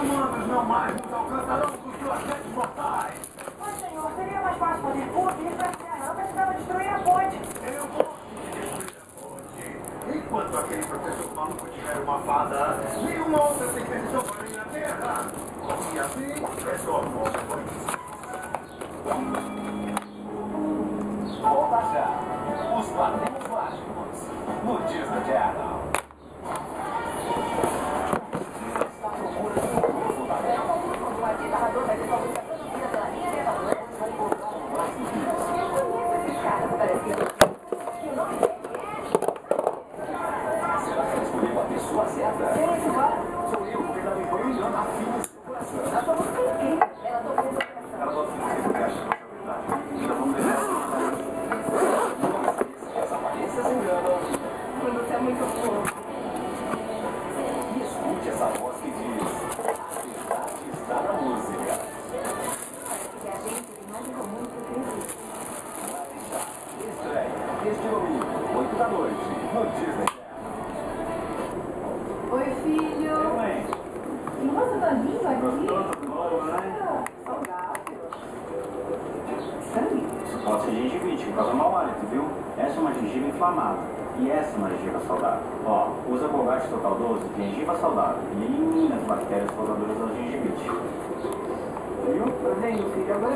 humanos não mais nos alcançarão com suas redes mortais. Mas, senhor, seria mais fácil fazer fogo e ir pra terra antes de destruir a ponte. Eu vou destruir a ponte. Enquanto aquele professor maluco tiver uma fada, nenhuma outra tem permissão para ir na terra. E assim, é só consequência. Volta já. Os Padrinhos Mágicos. No Disney Channel. Sua certa? Sim, claro. Sou eu, porque ela me foi olhando a fim do seu coração. Ela tomou quem? Ela tomou o coração. Ela gosta de ser caixa de responsabilidade. Ainda vamos ver essa aparência se engana. Você é muito fofo. E escute essa voz que diz: a verdade está na música. Parece que a gente tem mais em comum do que acredita. Estreia este domingo, 8 da noite, no Disney. Oi, filho. Mãe, Nossa, tá lindo aqui. gostoso, né? Saudável. Sangue? Isso pode ser gengivite, que causa mau hálito, viu? Essa é uma gengiva inflamada. E essa é uma gengiva saudável. Ó, usa Colgate Total 12, gengiva saudável. E elimina as bactérias causadoras da gengivite. Viu? Tá vendo, filho? Agora